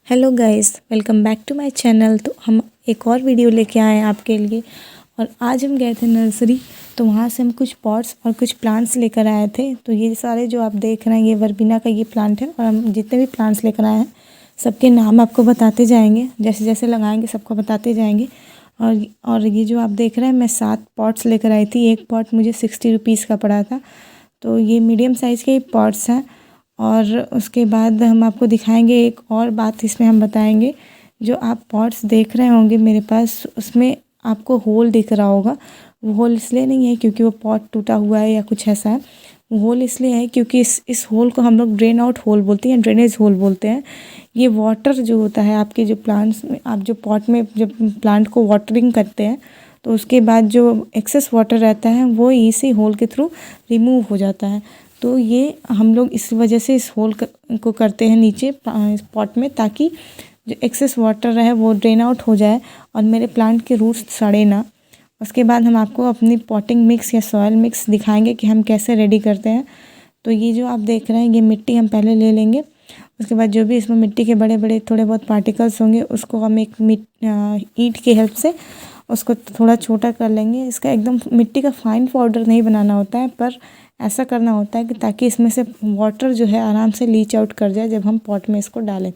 Hello guys, welcome back to my channel. तो हम एक और वीडियो लेके आए हैं आपके लिए। और आज हम गए थे नर्सरी, तो वहाँ से हम कुछ पॉट्स और कुछ प्लांट्स लेकर आए थे। तो ये सारे जो आप देख रहे हैं ये वर्बिना का ये प्लांट है। और हम जितने भी प्लांट्स लेकर आए हैं सबके नाम आपको बताते जाएंगे, जैसे जैसे लगाएंगे सबको बताते जाएंगे। और ये जो आप देख रहे हैं मैं 7 पॉट्स लेकर आई थी। एक पॉट मुझे 60 रुपीज़ का पड़ा था। तो ये मीडियम साइज़ के पॉट्स हैं। और उसके बाद हम आपको दिखाएंगे एक और बात, इसमें हम बताएंगे जो आप पॉट्स देख रहे होंगे मेरे पास, उसमें आपको होल दिख रहा होगा। वो होल इसलिए नहीं है क्योंकि वो पॉट टूटा हुआ है या कुछ ऐसा है। वो होल इसलिए है क्योंकि इस होल को हम लोग ड्रेन आउट होल बोलते हैं, ड्रेनेज होल बोलते हैं। ये वाटर जो होता है आपके जो प्लांट्स में, आप जो पॉट में जब प्लांट को वाटरिंग करते हैं तो उसके बाद जो एक्सेस वाटर रहता है वो इसी होल के थ्रू रिमूव हो जाता है। तो ये हम लोग इस वजह से इस होल को करते हैं नीचे पॉट में, ताकि जो एक्सेस वाटर है वो ड्रेन आउट हो जाए और मेरे प्लांट के रूट्स सड़े ना। उसके बाद हम आपको अपनी पॉटिंग मिक्स या सॉयल मिक्स दिखाएंगे कि हम कैसे रेडी करते हैं। तो ये जो आप देख रहे हैं ये मिट्टी हम पहले ले लेंगे। उसके बाद जो भी इसमें मिट्टी के बड़े बड़े थोड़े बहुत पार्टिकल्स होंगे उसको हम एक ईंट की हेल्प से उसको थोड़ा छोटा कर लेंगे। इसका एकदम मिट्टी का फाइन पाउडर नहीं बनाना होता है, पर ऐसा करना होता है कि ताकि इसमें से वाटर जो है आराम से लीच आउट कर जाए जब हम पॉट में इसको डालें।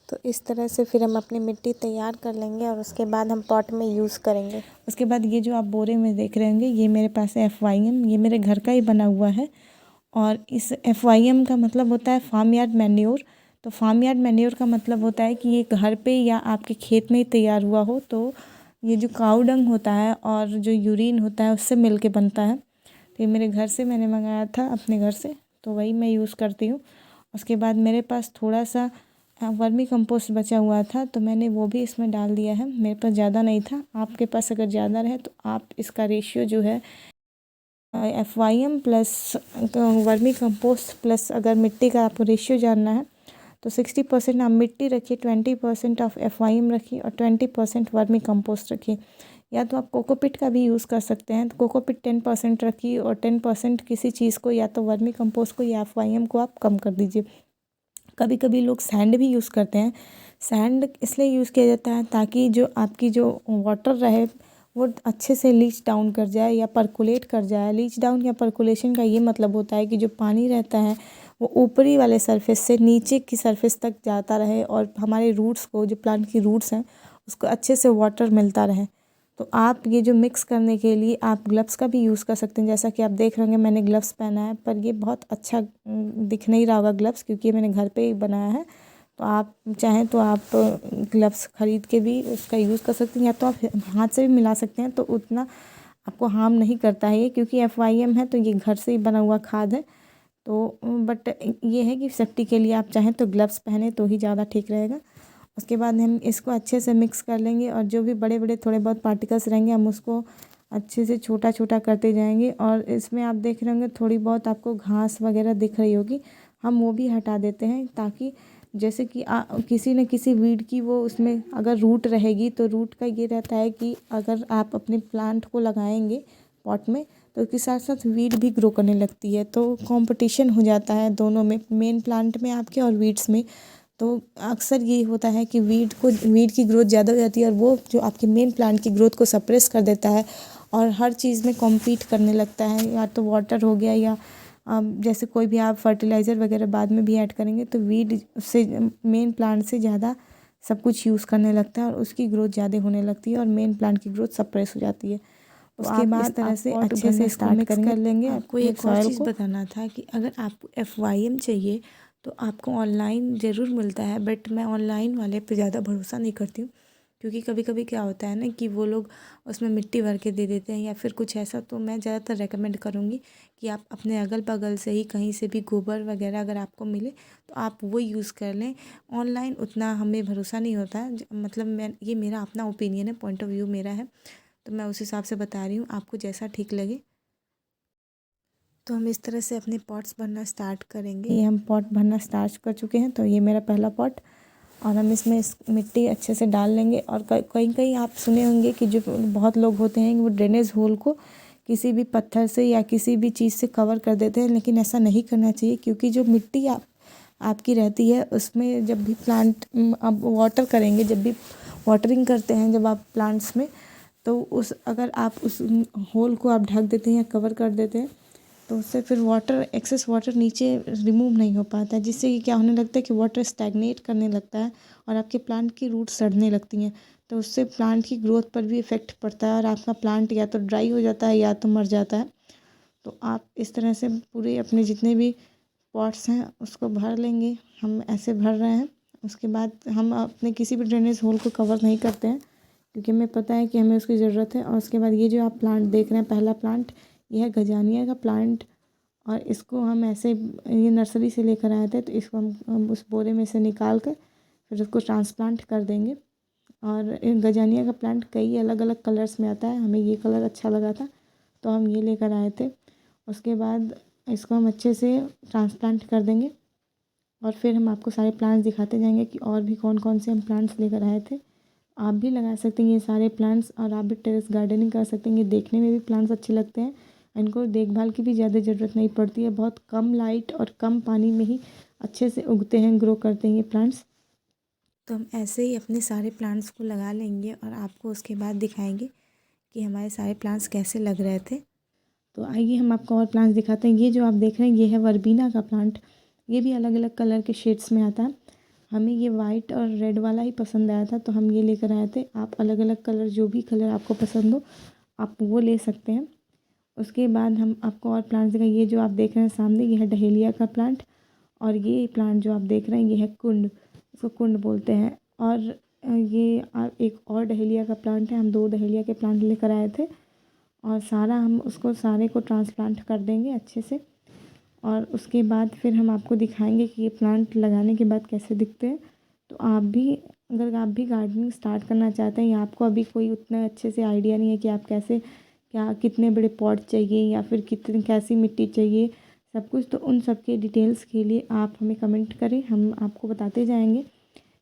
तो इस तरह से फिर हम अपनी मिट्टी तैयार कर लेंगे और उसके बाद हम पॉट में यूज़ करेंगे। उसके बाद ये जो आप बोरे में देख रहे होंगे ये मेरे पास है FYM, ये मेरे घर का ही बना हुआ है। और इस FYM का मतलब होता है फार्म यार्ड मैन्योर। तो फार्म यार्ड मैन्योर का मतलब होता है कि ये घर पे या आपके खेत में ही तैयार हुआ हो। तो ये जो काऊ डंग होता है और जो यूरिन होता है उससे मिल के बनता है। तो ये मेरे घर से मैंने मंगाया था अपने घर से, तो वही मैं यूज़ करती हूँ। उसके बाद मेरे पास थोड़ा सा वर्मी कंपोस्ट बचा हुआ था तो मैंने वो भी इसमें डाल दिया है। मेरे पास ज़्यादा नहीं था, आपके पास अगर ज़्यादा रहे तो आप इसका रेशियो जो है FYM plus vermi compost plus अगर मिट्टी का आपको रेशियो जानना है तो 60% आप मिट्टी रखिए, 20% ऑफ FYM रखिए और 20% वर्मी कंपोस्ट रखिए। या तो आप कोकोपिट का भी यूज़ कर सकते हैं, तो कोकोपिट 10% रखिए और 10% किसी चीज़ को, या तो वर्मी कंपोस्ट को या FYM को आप कम कर दीजिए। कभी कभी लोग सैंड भी यूज़ करते हैं। सैंड इसलिए यूज़ किया जाता है ताकि जो आपकी जो वाटर रहे वो अच्छे से लीच डाउन कर जाए या परकुलेट कर जाए। लीच डाउन या परकुलेशन का ये मतलब होता है कि जो पानी रहता है वो ऊपरी वाले सरफेस से नीचे की सरफेस तक जाता रहे और हमारे रूट्स को, जो प्लांट की रूट्स हैं, उसको अच्छे से वाटर मिलता रहे। तो आप ये जो मिक्स करने के लिए आप ग्लव्स का भी यूज़ कर सकते हैं। जैसा कि आप देख रहे होंगे मैंने ग्लव्स पहना है, पर ये बहुत अच्छा दिख नहीं रहा होगा ग्लव्स, क्योंकि ये मैंने घर पे ही बनाया है। तो आप चाहें तो आप ग्लव्स ख़रीद के भी उसका यूज़ कर सकते हैं, या तो आप हाथ से भी मिला सकते हैं, तो उतना आपको हार्म नहीं करता है ये, क्योंकि FYM है तो ये घर से ही बना हुआ खाद है। तो बट ये है कि सेफ्टी के लिए आप चाहें तो ग्लव्स पहने तो ही ज़्यादा ठीक रहेगा। उसके बाद हम इसको अच्छे से मिक्स कर लेंगे और जो भी बड़े बड़े थोड़े बहुत पार्टिकल्स रहेंगे हम उसको अच्छे से छोटा छोटा करते जाएंगे। और इसमें आप देख रहे होंगे थोड़ी बहुत आपको घास वगैरह दिख रही होगी, हम वो भी हटा देते हैं, ताकि जैसे कि किसी न किसी वीड की वो उसमें अगर रूट रहेगी, तो रूट का ये रहता है कि अगर आप अपने प्लांट को लगाएंगे पॉट में तो उसके साथ साथ वीड भी ग्रो करने लगती है। तो कंपटीशन हो जाता है दोनों में, मेन प्लांट में आपके और वीड्स में। तो अक्सर ये होता है कि वीड की ग्रोथ ज़्यादा हो जाती है और वो जो आपके मेन प्लांट की ग्रोथ को सप्रेस कर देता है और हर चीज़ में कॉम्पीट करने लगता है। या तो वाटर हो गया या जैसे कोई भी आप फर्टिलाइज़र वगैरह बाद में भी ऐड करेंगे तो वीड से मेन प्लांट से ज़्यादा सब कुछ यूज़ करने लगता है और उसकी ग्रोथ ज़्यादा होने लगती है और मेन प्लांट की ग्रोथ सप्रेस हो जाती है। उसके बाद इस तरह से अच्छे से इसको मिक्स कर लेंगे। आपको एक और चीज़ बताना था कि अगर आपको FYM चाहिए तो आपको ऑनलाइन ज़रूर मिलता है, बट मैं ऑनलाइन वाले पे ज़्यादा भरोसा नहीं करती हूँ, क्योंकि कभी कभी क्या होता है ना कि वो लोग उसमें मिट्टी भर के दे देते हैं या फिर कुछ ऐसा। तो मैं ज़्यादातर रेकमेंड करूँगी कि आप अपने अगल बगल से ही कहीं से भी गोबर वगैरह अगर आपको मिले तो आप वो यूज़ कर लें। ऑनलाइन उतना हमें भरोसा नहीं होता है, मतलब ये मेरा अपना ओपिनियन है, पॉइंट ऑफ व्यू मेरा है, तो मैं उस हिसाब से बता रही हूँ, आपको जैसा ठीक लगे। तो हम इस तरह से अपने पॉट्स भरना स्टार्ट करेंगे। ये हम पॉट भरना स्टार्ट कर चुके हैं, तो ये मेरा पहला पॉट, और हम इसमें मिट्टी अच्छे से डाल लेंगे। और कहीं कहीं आप सुने होंगे कि जो बहुत लोग होते हैं कि वो ड्रेनेज होल को किसी भी पत्थर से या किसी भी चीज़ से कवर कर देते हैं, लेकिन ऐसा नहीं करना चाहिए, क्योंकि जो मिट्टी आपकी रहती है, उसमें जब भी प्लांट आप वाटर करेंगे, जब भी वाटरिंग करते हैं जब आप प्लांट्स में, तो अगर आप उस होल को आप ढक देते हैं या कवर कर देते हैं तो उससे फिर एक्सेस वाटर नीचे रिमूव नहीं हो पाता है, जिससे कि क्या होने लगता है कि वाटर स्टैग्नेट करने लगता है और आपके प्लांट की रूट सड़ने लगती हैं। तो उससे प्लांट की ग्रोथ पर भी इफ़ेक्ट पड़ता है और आपका प्लांट या तो ड्राई हो जाता है या तो मर जाता है। तो आप इस तरह से पूरे अपने जितने भी पॉट्स हैं उसको भर लेंगे। हम ऐसे भर रहे हैं। उसके बाद हम अपने किसी भी ड्रेनेज होल को कवर नहीं करते हैं, क्योंकि हमें पता है कि हमें उसकी ज़रूरत है। और उसके बाद ये जो आप प्लांट देख रहे हैं, पहला प्लांट यह है गजानिया का प्लांट, और इसको हम ऐसे ये नर्सरी से लेकर आए थे, तो इसको हम उस बोरे में से निकाल कर फिर उसको ट्रांसप्लांट कर देंगे। और गजानिया का प्लांट कई अलग अलग कलर्स में आता है, हमें ये कलर अच्छा लगा था तो हम ये लेकर आए थे। उसके बाद इसको हम अच्छे से ट्रांसप्लांट कर देंगे और फिर हम आपको सारे प्लांट्स दिखाते जाएंगे कि और भी कौन कौन से हम प्लांट्स लेकर आए थे। आप भी लगा सकते हैं ये सारे प्लांट्स, और आप भी टेरेस गार्डनिंग कर सकते हैं। ये देखने में भी प्लांट्स अच्छे लगते हैं, इनको देखभाल की भी ज़्यादा ज़रूरत नहीं पड़ती है, बहुत कम लाइट और कम पानी में ही अच्छे से उगते हैं, ग्रो करते हैं ये प्लांट्स। तो हम ऐसे ही अपने सारे प्लांट्स को लगा लेंगे और आपको उसके बाद दिखाएंगे कि हमारे सारे प्लांट्स कैसे लग रहे थे। तो आइए हम आपको और प्लांट्स दिखाते हैं। ये जो आप देख रहे हैं ये है वर्बीना का प्लांट। ये भी अलग अलग कलर के शेड्स में आता है। हमें ये वाइट और रेड वाला ही पसंद आया था तो हम ये लेकर आए थे। आप अलग अलग कलर, जो भी कलर आपको पसंद हो आप वो ले सकते हैं। उसके बाद हम आपको और प्लांट्स दिखाएं। ये जो आप देख रहे हैं सामने, ये है डहेलिया का प्लांट, और ये प्लांट जो आप देख रहे हैं ये है कुंड, इसको कुंड बोलते हैं। और ये एक और डहेलिया का प्लांट है। हम 2 डहेलिया के प्लांट लेकर आए थे और हम उसको सारे को ट्रांसप्लांट कर देंगे अच्छे से। और उसके बाद फिर हम आपको दिखाएंगे कि ये प्लांट लगाने के बाद कैसे दिखते हैं। तो अगर आप भी गार्डनिंग स्टार्ट करना चाहते हैं या आपको अभी कोई उतना अच्छे से आइडिया नहीं है कि आप कैसे, क्या कितने बड़े पॉट चाहिए या फिर कितनी कैसी मिट्टी चाहिए सब कुछ, तो उन सब के डिटेल्स के लिए आप हमें कमेंट करें, हम आपको बताते जाएंगे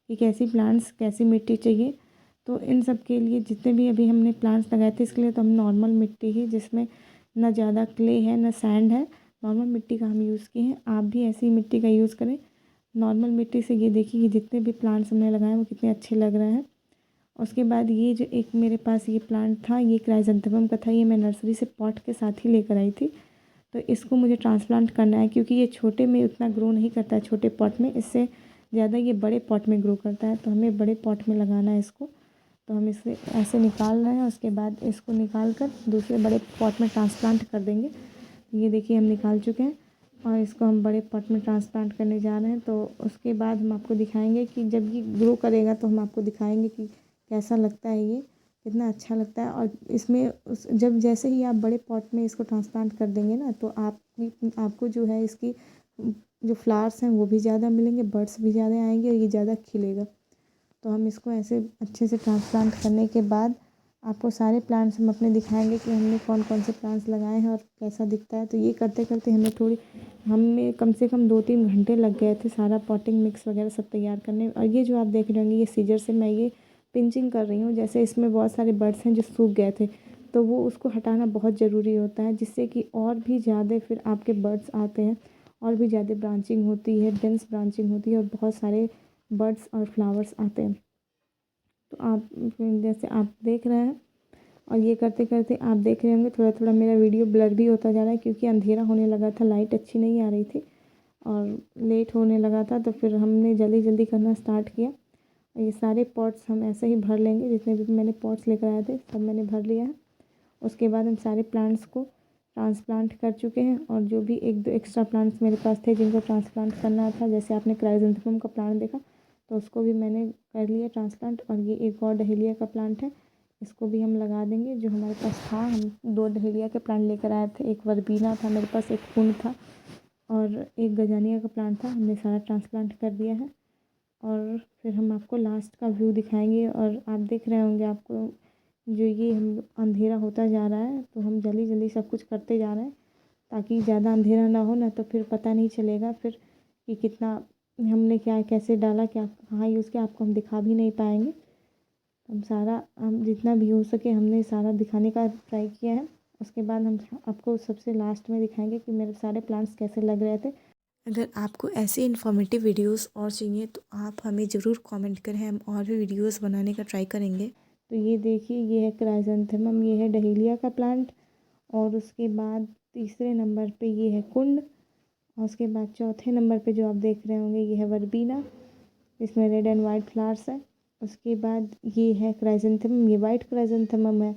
कि कैसी प्लांट्स कैसी मिट्टी चाहिए। तो इन सब के लिए जितने भी अभी हमने प्लांट्स लगाए थे इसके लिए तो हम नॉर्मल मिट्टी ही, जिसमें ना ज़्यादा क्ले है ना सैंड है, नॉर्मल मिट्टी का हम यूज़ किए हैं। आप भी ऐसी मिट्टी का यूज़ करें। नॉर्मल मिट्टी से ये देखिए कि जितने भी प्लांट्स हमने लगाए वो कितने अच्छे लग रहे हैं। उसके बाद ये जो एक मेरे पास ये प्लांट था, ये क्राइसेंथेमम का था। ये मैं नर्सरी से पॉट के साथ ही लेकर आई थी। तो इसको मुझे ट्रांसप्लांट करना है क्योंकि ये छोटे में उतना ग्रो नहीं करता है, छोटे पॉट में, इससे ज़्यादा ये बड़े पॉट में ग्रो करता है। तो हमें बड़े पॉट में लगाना है इसको। तो हम इसे ऐसे निकाल रहे हैं। उसके बाद इसको निकाल कर दूसरे बड़े पॉट में ट्रांसप्लांट कर देंगे। ये देखिए हम निकाल चुके हैं और इसको हम बड़े पॉट में ट्रांसप्लांट करने जा रहे हैं। तो उसके बाद हम आपको दिखाएंगे कि जब ये ग्रो करेगा तो हम आपको दिखाएंगे कि कैसा लगता है, ये कितना अच्छा लगता है। और इसमें जब जैसे ही आप बड़े पॉट में इसको ट्रांसप्लांट कर देंगे ना, तो आपको जो है इसकी जो फ्लावर्स हैं वो भी ज़्यादा मिलेंगे, बर्ड्स भी ज़्यादा आएंगे और ये ज़्यादा खिलेगा। तो हम इसको ऐसे अच्छे से ट्रांसप्लांट करने के बाद आपको सारे प्लांट्स हम अपने दिखाएंगे कि हमने कौन कौन से प्लांट्स लगाए हैं और कैसा दिखता है। तो ये करते करते हमें कम से कम 2-3 घंटे लग गए थे सारा पॉटिंग मिक्स वगैरह सब तैयार करने में। और ये जो आप देख रहे होंगे ये सीजर से मैं ये पिंचिंग कर रही हूँ। जैसे इसमें बहुत सारे बर्ड्स हैं जो सूख गए थे, तो वो उसको हटाना बहुत ज़रूरी होता है, जिससे कि और भी ज़्यादा फिर आपके बर्ड्स आते हैं और भी ज़्यादा ब्रांचिंग होती है, डेंस ब्रांचिंग होती है और बहुत सारे बर्ड्स और फ्लावर्स आते हैं। तो आप जैसे आप देख रहे हैं, और ये करते करते आप देख रहे होंगे थोड़ा थोड़ा मेरा वीडियो ब्लर भी होता जा रहा है, क्योंकि अंधेरा होने लगा था, लाइट अच्छी नहीं आ रही थी और लेट होने लगा था। तो फिर हमने जल्दी जल्दी करना स्टार्ट किया। ये सारे पॉट्स हम ऐसे ही भर लेंगे, जितने भी मैंने पॉट्स लेकर आए थे सब मैंने भर लिया है। उसके बाद हम सारे प्लांट्स को ट्रांसप्लांट कर चुके हैं, और जो भी 1-2 एक्स्ट्रा प्लांट्स मेरे पास थे जिनको ट्रांसप्लांट करना था, जैसे आपने क्राइसेंथेमम का प्लांट देखा तो उसको भी मैंने कर लिया ट्रांसप्लांट। और ये एक और डहेलिया का प्लांट है, इसको भी हम लगा देंगे। जो हमारे पास था, हम 2 डहेलिया के प्लांट लेकर आए थे, एक वर्बीना था मेरे पास, एक कुंड था और एक गजानिया का प्लांट था, हमने सारा ट्रांसप्लांट कर दिया है। और फिर हम आपको लास्ट का व्यू दिखाएंगे। और आप देख रहे होंगे, आपको जो ये हम अंधेरा होता जा रहा है तो हम जल्दी जल्दी सब कुछ करते जा रहे हैं ताकि ज़्यादा अंधेरा ना हो, ना तो फिर पता नहीं चलेगा फिर कि कितना हमने क्या कैसे डाला, क्या कहाँ यूज़ किया, आपको हम दिखा भी नहीं पाएंगे। हम जितना भी हो सके हमने सारा दिखाने का ट्राई किया है। उसके बाद हम आपको सबसे लास्ट में दिखाएंगे कि मेरे सारे प्लांट्स कैसे लग रहे थे। अगर आपको ऐसे इन्फॉर्मेटिव वीडियोस और चाहिए तो आप हमें ज़रूर कमेंट करें, हम और भी वीडियोस बनाने का ट्राई करेंगे। तो ये देखिए, ये है क्राइसेंथेमम, ये है डहेलिया का प्लांट, और उसके बाद तीसरे नंबर पे ये है कुंड, और उसके बाद चौथे नंबर पे जो आप देख रहे होंगे ये है वर्बीना, इसमें रेड एंड वाइट फ्लावर्स है। उसके बाद ये है क्राइसेंथेमम, ये वाइट क्राइसेंथेमम है,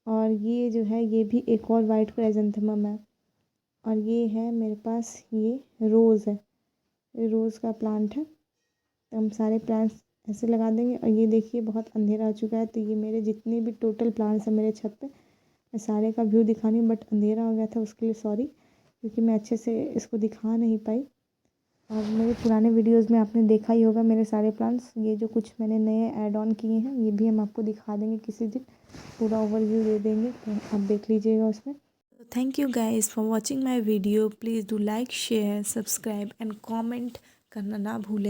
और ये जो है ये भी एक और वाइट क्राइसेंथेमम है, और ये है मेरे पास ये रोज़ है, ये रोज़ का प्लांट है। तो हम सारे प्लांट्स ऐसे लगा देंगे। और ये देखिए बहुत अंधेरा हो चुका है, तो ये मेरे जितने भी टोटल प्लांट्स हैं मेरे छत पे, मैं सारे का व्यू दिखानी हूँ, बट अंधेरा हो गया था उसके लिए सॉरी, क्योंकि मैं अच्छे से इसको दिखा नहीं पाई। और मेरे पुराने वीडियोस में आपने देखा ही होगा मेरे सारे प्लांट्स, ये जो कुछ मैंने नए ऐड ऑन किए हैं ये भी हम आपको दिखा देंगे किसी दिन, पूरा ओवरव्यू दे देंगे, तो आप देख लीजिएगा उसमें। Thank you guys for watching my video, please do like share subscribe and comment करना ना भूलें।